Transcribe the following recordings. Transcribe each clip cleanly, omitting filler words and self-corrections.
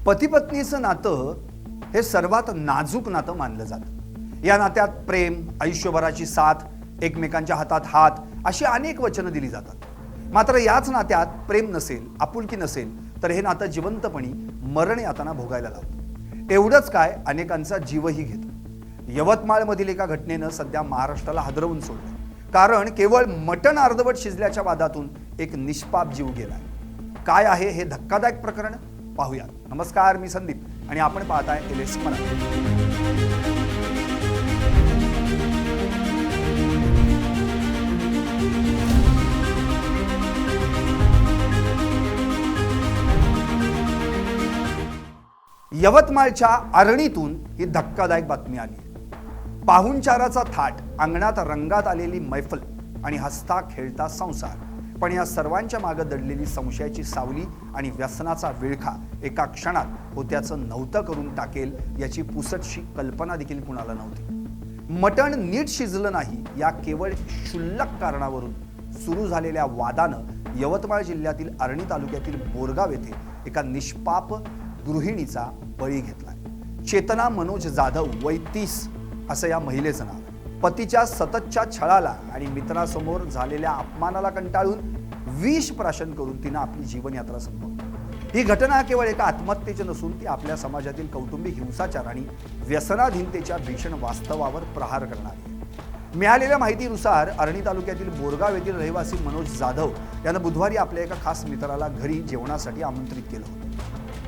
पती पत्नीचं नातं हे सर्वात नाजूक नातं मानलं जातं। या नात्यात प्रेम, आयुष्यभराची साथ, एकमेकांच्या हातात हात अशी अनेक वचनं दिली जातात। मात्र याच नात्यात प्रेम नसेल, आपुलकी नसेल तर हे नातं जिवंतपणी मरण यातना भोगायला लावतं। एवढंच काय, अनेकांचा जीवही घेतं। यवतमाळमधील एका घटनेनं सध्या महाराष्ट्राला हादरवून सोडलं। कारण केवळ मटण अर्धवट शिजल्याच्या वादातून एक निष्पाप जीव गेलाय। काय आहे हे धक्कादायक प्रकरण, पाहूया। नमस्कार, मी संदीप आणि आपण पाहताय एलएस मराठी। यवतमाळच्या आरणीतून ही धक्कादायक बातमी आली। पाहुणचाराचा थाट, अंगणात रंगात आलेली मैफल आणि हसता खेळता संसार, पण या सर्वांच्या मागे दडलेली संशयाची सावली आणि व्यसनाचा विळखा एका क्षणात होत्याचं नव्हतं करून टाकेल याची पुसटशी कल्पना देखील कुणाला नव्हती। मटण नीट शिजलं नाही या केवळ क्षुल्लक कारणावरून सुरू झालेल्या वादानं यवतमाळ जिल्ह्यातील आर्णी तालुक्यातील बोरगाव येथे एका निष्पाप गृहिणीचा बळी घेतलाय। चेतना मनोज जाधव, वय 30 असं या महिलेचं नाव आहे। पतीच्या सततच्या छळाला आणि मित्रासमोर झालेल्या अपमानाला कंटाळून विष प्राशन करून तिनं आपली जीवनयात्रा संपवली। ही घटना केवळ एका आत्महत्येची नसून ती आपल्या समाजातील कौटुंबिक हिंसाचार आणि व्यसनाधीनतेच्या भीषण वास्तवावर प्रहार करणारी आहे। मिळालेल्या माहितीनुसार आर्णी तालुक्यातील बोरगाव येथील रहिवासी मनोज जाधव यानं बुधवारी आपल्या एका खास मित्राला घरी जेवणासाठी आमंत्रित केलं होतं।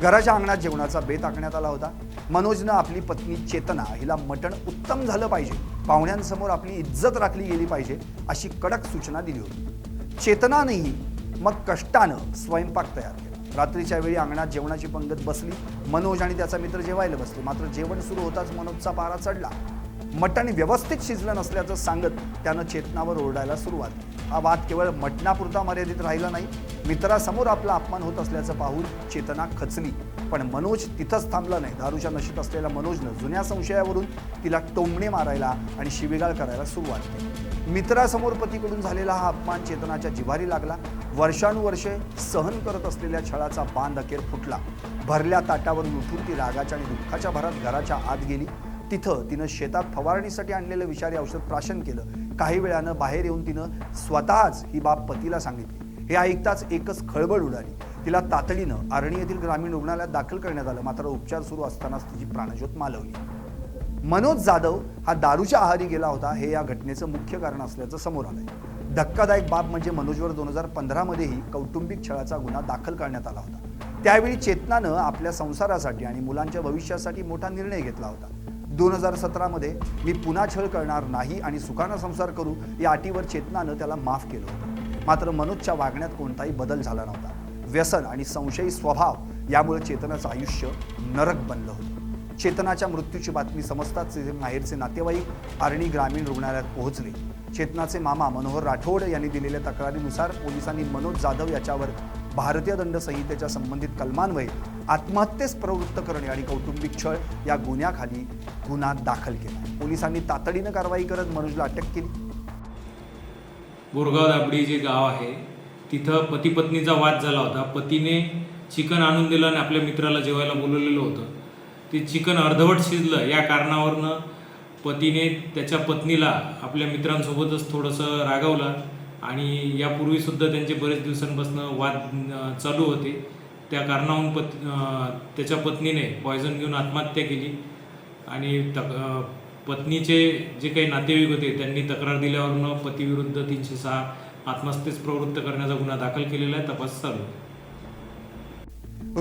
घराच्या अंगणात जेवणाचा बेत आखण्यात आला होता। मनोजनं आपली पत्नी चेतना हिला मटण उत्तम झालं पाहिजे, पाहुण्यांसमोर आपली इज्जत राखली गेली पाहिजे अशी कडक सूचना दिली होती। चेतनानेही मग कष्टानं स्वयंपाक तयार केला। रात्रीच्या वेळी अंगणात जेवणाची पंगत बसली। मनोज आणि त्याचा मित्र जेवायला बसले। मात्र जेवण सुरू होताच मनोजचा पारा चढला। मटण व्यवस्थित शिजलं नसल्याचं सांगत त्यानं चेतनावर ओरडायला सुरुवात केली। हा वाद केवळ मटणापुरता मर्यादित राहिला नाही। मित्रासमोर आपला अपमान होत असल्याचं पाहून चेतना खचली, पण मनोज तिथंच थांबला नाही। दारूच्या नशेत असलेल्या मनोजनं जुन्या संशयावरून तिला टोमणे मारायला आणि शिवीगाळ करायला सुरुवात केली। मित्रासमोर पतीकडून झालेला हा अपमान चेतनाच्या जिव्हारी लागला। वर्षानुवर्षे सहन करत असलेल्या छळाचा बांध अखेर फुटला। भरल्या ताटावरून उठून ती रागाच्या आणि दुःखाच्या भरात घराच्या आत गेली। तिथं तिनं शेतात फवारणीसाठी आणलेलं विषारी औषध प्राशन केलं। काही वेळानं बाहेर येऊन तिनं स्वतःच ही बाब पतीला सांगितली। हे ऐकताच एकच खळबळ उडाली। तिला तातडीनं आर्णी येथील ग्रामीण रुग्णालयात दाखल करण्यात आलं। मात्र उपचार सुरू असतानाच तिची प्राणज्योत मालवली। मनोज जाधव हा दारूच्या आहारी गेला होता हे या घटनेचं मुख्य कारण असल्याचं समोर आलंय। धक्कादायक बाब म्हणजे मनोजवर 2015 मध्येही कौटुंबिक छळाचा गुन्हा दाखल करण्यात आला होता। त्यावेळी चेतनानं आपल्या संसारासाठी आणि मुलांच्या भविष्यासाठी मोठा निर्णय घेतला होता। 2017 मध्ये मी पुन्हा छळ करणार नाही आणि सुखानं संसार करू या अटीवर चेतनानं त्याला माफ केलं होतं। मात्र मनोजच्या वागण्यात कोणताही बदल झाला नव्हता। व्यसन आणि संशयी स्वभाव यामुळे चेतनाचं आयुष्य नरक बनलं होतं। चेतनाच्या मृत्यूची बातमी समजताच तिचे माहेरचे नातेवाईक आर्णी ग्रामीण रुग्णालयात पोहोचले। चेतनाचे मामा मनोहर राठोड यांनी दिलेल्या तक्रारीनुसार पोलिसांनी मनोज जाधव याच्यावर भारतीय दंड संहितेच्या संबंधित कलमान्वये आत्महत्येस प्रवृत्त करणे आणि कौटुंबिक छळ या गुन्ह्याखाली गुन्हा दाखल केला। पोलिसांनी तातडीनं कारवाई करत मनोजला अटक केली। बोरगाव दाबडी जे गाव आहे तिथं पती पत्नीचा वाद झाला होता। पतीने चिकन आणून दिलं आणि आपल्या मित्राला जेवायला बोलवलेलं होतं। ते चिकन अर्धवट शिजलं या कारणावरनं पतीने त्याच्या पत्नीला आपल्या मित्रांसोबतच थोडंसं रागवलं आणि यापूर्वीसुद्धा त्यांचे बरेच दिवसांपासून वाद चालू होते। त्या कारणावरून त्याच्या पत्नीने पॉयझन घेऊन आत्महत्या केली आणि पत्नीचे जे काही नातेवाईक होते त्यांनी तक्रार दिल्यावरून पतीविरुद्ध 306 आत्महत्येस प्रवृत्त करण्याचा गुन्हा दाखल केलेला आहे। तपास चालू आहे।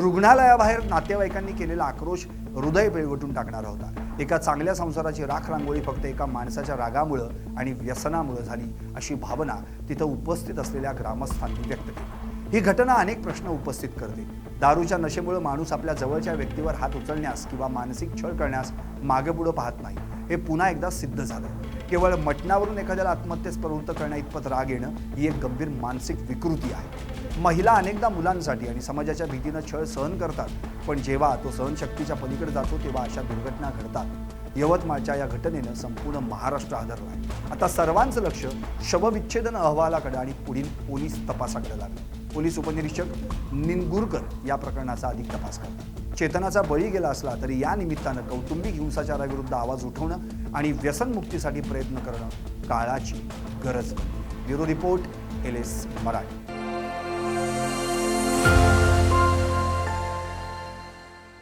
रुग्णालयाबाहेर नातेवाईकांनी केलेला आक्रोश हृदय पिळवटून टाकणारा होता। एका चांगल्या संसाराची राख रांगोळी फक्त एका माणसाच्या रागामुळे आणि व्यसनामुळे झाली अशी भावना तिथं उपस्थित असलेल्या ग्रामस्थांनी व्यक्त केली। ही घटना अनेक प्रश्न उपस्थित करते। दारूच्या नशेमुळे माणूस आपल्या जवळच्या व्यक्तीवर हात उचलण्यास किंवा मानसिक छळ करण्यास मागे पुढे पाहत नाही, हे पुन्हा एकदा सिद्ध झालं। केवळ मटणावरून एखाद्याला आत्महत्येस प्रवृत्त करण्या इतपत राग येणं ही एक गंभीर मानसिक विकृती आहे। महिला अनेकदा मुलांसाठी आणि समाजाच्या भीतीनं छळ सहन करतात, पण जेव्हा तो सहनशक्तीच्या पलीकडे जातो तेव्हा अशा दुर्घटना घडतात। यवतमाळच्या या घटनेनं संपूर्ण महाराष्ट्र हादरला आहे। आता सर्वांचं लक्ष शवविच्छेदन अहवालाकडे आणि पुढील पोलीस तपासाकडे लागलं। पोलीस उपनिरीक्षक निनगुरकर या प्रकरणाचा अधिक तपास करतात। चेतनाचा बळी गेला असला तरी या निमित्तानं कौटुंबिक हिंसाचाराविरुद्ध आवाज उठवणं आणि व्यसनमुक्तीसाठी प्रयत्न करणं काळाची गरज बनली. Bureau report, LS Marathi.